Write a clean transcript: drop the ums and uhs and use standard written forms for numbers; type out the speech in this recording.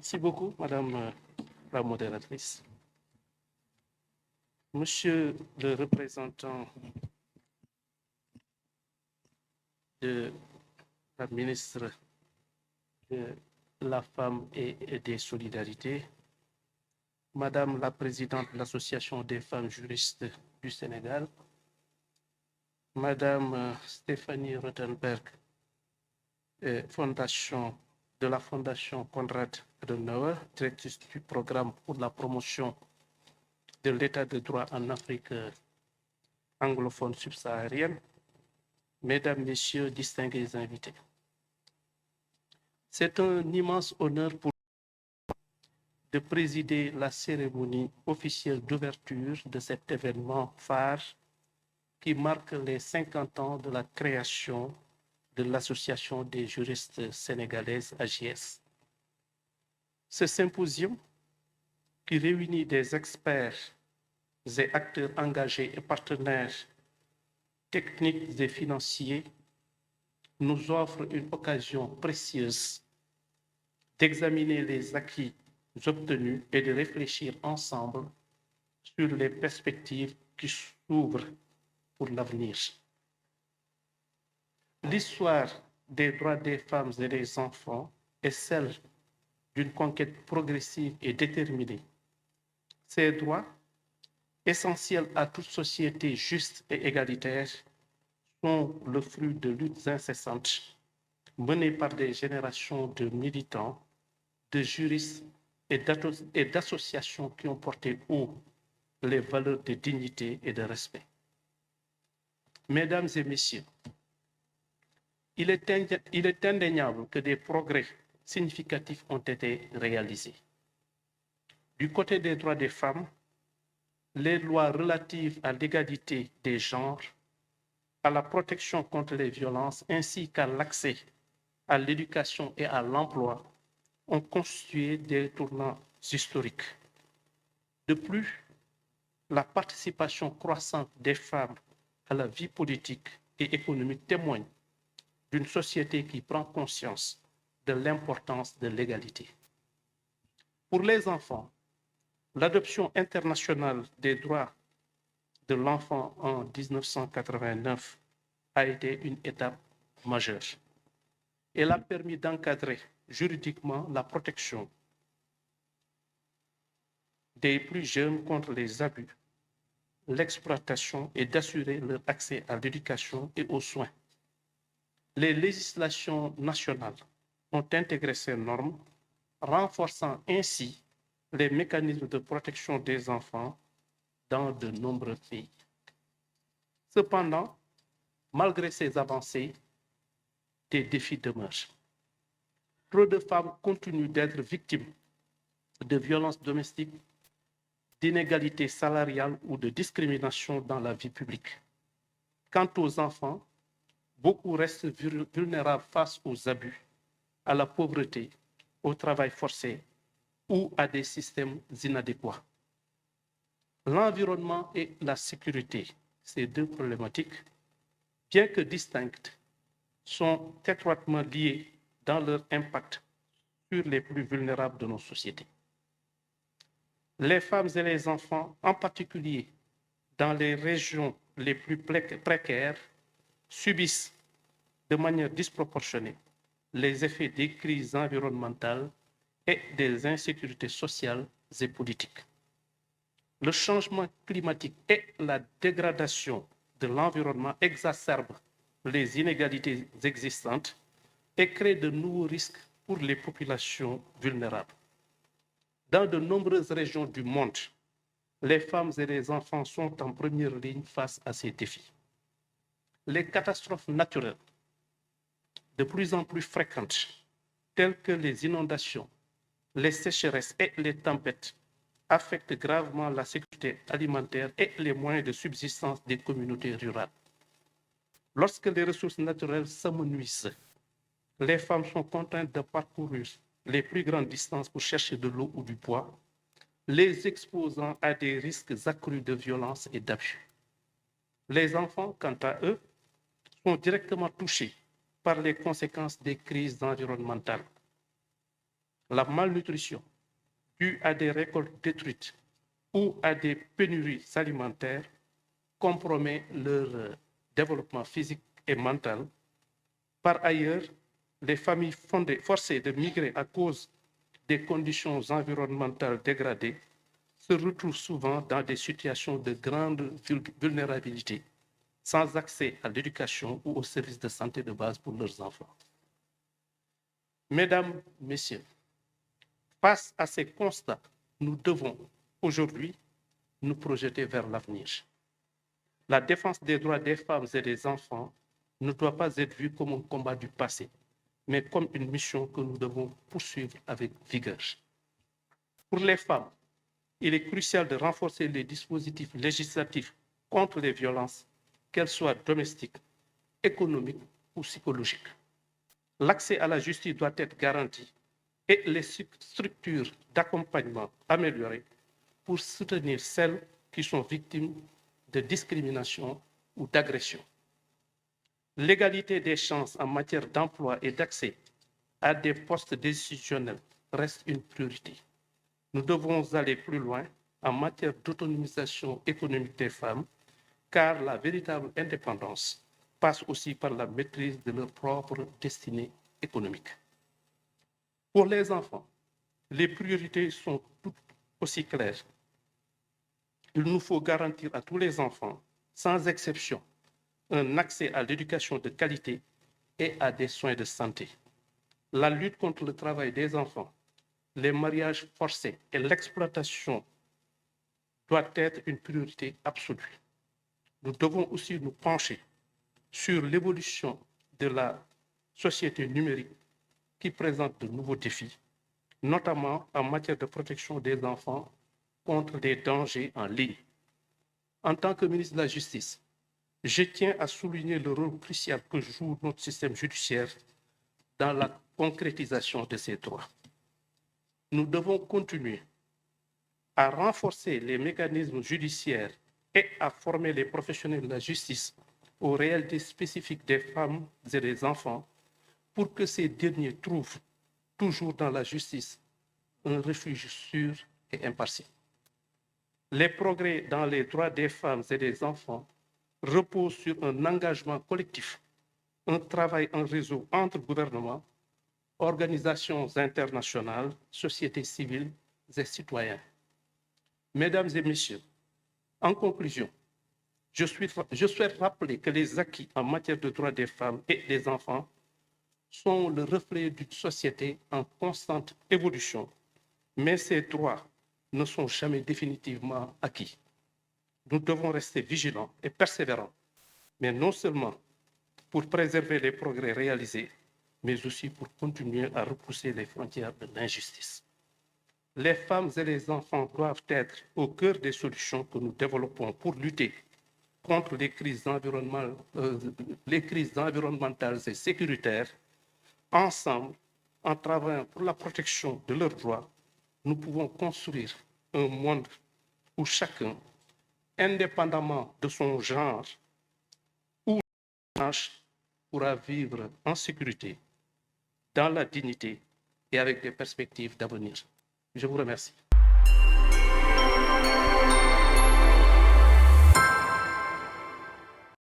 Merci beaucoup, Madame la modératrice. Monsieur le représentant de la ministre de la Femme et des Solidarités, Madame la présidente de l'Association des femmes juristes du Sénégal, Madame Stéphanie Rothenberg, de la Fondation Konrad Adenauer, directrice du programme pour la promotion de l'état de droit en Afrique anglophone subsaharienne, Mesdames, Messieurs, distingués invités. C'est un immense honneur pour moi de présider la cérémonie officielle d'ouverture de cet événement phare qui marque les 50 ans de la création de l'Association des juristes sénégalaises AJS. Ce symposium, qui réunit des experts et acteurs engagés et partenaires techniques et financiers, nous offre une occasion précieuse d'examiner les acquis obtenus et de réfléchir ensemble sur les perspectives qui s'ouvrent pour l'avenir. L'histoire des droits des femmes et des enfants est celle d'une conquête progressive et déterminée. Ces droits, essentiels à toute société juste et égalitaire, sont le fruit de luttes incessantes menées par des générations de militants, de juristes et d'associations qui ont porté haut les valeurs de dignité et de respect. Mesdames et messieurs, il est indéniable que des progrès significatifs ont été réalisés. Du côté des droits des femmes, les lois relatives à l'égalité des genres, à la protection contre les violences ainsi qu'à l'accès à l'éducation et à l'emploi ont constitué des tournants historiques. De plus, la participation croissante des femmes à la vie politique et économique témoigne d'une société qui prend conscience de l'importance de l'égalité. Pour les enfants, l'adoption internationale des droits de l'enfant en 1989 a été une étape majeure. Elle a permis d'encadrer juridiquement la protection des plus jeunes contre les abus, l'exploitation et d'assurer leur accès à l'éducation et aux soins. Les législations nationales ont intégré ces normes, renforçant ainsi les mécanismes de protection des enfants dans de nombreux pays. Cependant, malgré ces avancées, des défis demeurent. Trop de femmes continuent d'être victimes de violences domestiques, d'inégalités salariales ou de discrimination dans la vie publique. Quant aux enfants, beaucoup restent vulnérables face aux abus, à la pauvreté, au travail forcé ou à des systèmes inadéquats. L'environnement et la sécurité, ces deux problématiques, bien que distinctes, sont étroitement liées dans leur impact sur les plus vulnérables de nos sociétés. Les femmes et les enfants, en particulier dans les régions les plus précaires, subissent de manière disproportionnée les effets des crises environnementales et des insécurités sociales et politiques. Le changement climatique et la dégradation de l'environnement exacerbent les inégalités existantes et créent de nouveaux risques pour les populations vulnérables. Dans de nombreuses régions du monde, les femmes et les enfants sont en première ligne face à ces défis. Les catastrophes naturelles, de plus en plus fréquentes, telles que les inondations, les sécheresses et les tempêtes, affectent gravement la sécurité alimentaire et les moyens de subsistance des communautés rurales. Lorsque les ressources naturelles s'amenuisent, les femmes sont contraintes de parcourir les plus grandes distances pour chercher de l'eau ou du bois, les exposant à des risques accrus de violence et d'abus. Les enfants, quant à eux, sont directement touchés par les conséquences des crises environnementales. La malnutrition due à des récoltes détruites ou à des pénuries alimentaires compromet leur développement physique et mental. Par ailleurs, les familles forcées de migrer à cause des conditions environnementales dégradées se retrouvent souvent dans des situations de grande vulnérabilité, sans accès à l'éducation ou aux services de santé de base pour leurs enfants. Mesdames, Messieurs, face à ces constats, nous devons aujourd'hui nous projeter vers l'avenir. La défense des droits des femmes et des enfants ne doit pas être vue comme un combat du passé, mais comme une mission que nous devons poursuivre avec vigueur. Pour les femmes, il est crucial de renforcer les dispositifs législatifs contre les violences, qu'elles soient domestiques, économiques ou psychologiques. L'accès à la justice doit être garanti et les structures d'accompagnement améliorées pour soutenir celles qui sont victimes de discrimination ou d'agression. L'égalité des chances en matière d'emploi et d'accès à des postes décisionnels reste une priorité. Nous devons aller plus loin en matière d'autonomisation économique des femmes, car la véritable indépendance passe aussi par la maîtrise de leur propre destinée économique. Pour les enfants, les priorités sont toutes aussi claires. Il nous faut garantir à tous les enfants, sans exception, un accès à l'éducation de qualité et à des soins de santé. La lutte contre le travail des enfants, les mariages forcés et l'exploitation doit être une priorité absolue. Nous devons aussi nous pencher sur l'évolution de la société numérique qui présente de nouveaux défis, notamment en matière de protection des enfants contre des dangers en ligne. En tant que ministre de la Justice, je tiens à souligner le rôle crucial que joue notre système judiciaire dans la concrétisation de ces droits. Nous devons continuer à renforcer les mécanismes judiciaires et à former les professionnels de la justice aux réalités spécifiques des femmes et des enfants pour que ces derniers trouvent toujours dans la justice un refuge sûr et impartial. Les progrès dans les droits des femmes et des enfants reposent sur un engagement collectif, un travail en réseau entre gouvernements, organisations internationales, sociétés civiles et citoyens. Mesdames et messieurs, en conclusion, je souhaite rappeler que les acquis en matière de droits des femmes et des enfants sont le reflet d'une société en constante évolution, mais ces droits ne sont jamais définitivement acquis. Nous devons rester vigilants et persévérants, mais non seulement pour préserver les progrès réalisés, mais aussi pour continuer à repousser les frontières de l'injustice. Les femmes et les enfants doivent être au cœur des solutions que nous développons pour lutter contre les crises environnementales et sécuritaires. Ensemble, en travaillant pour la protection de leurs droits, nous pouvons construire un monde où chacun, indépendamment de son genre ou de son âge, pourra vivre en sécurité, dans la dignité et avec des perspectives d'avenir. Je vous remercie.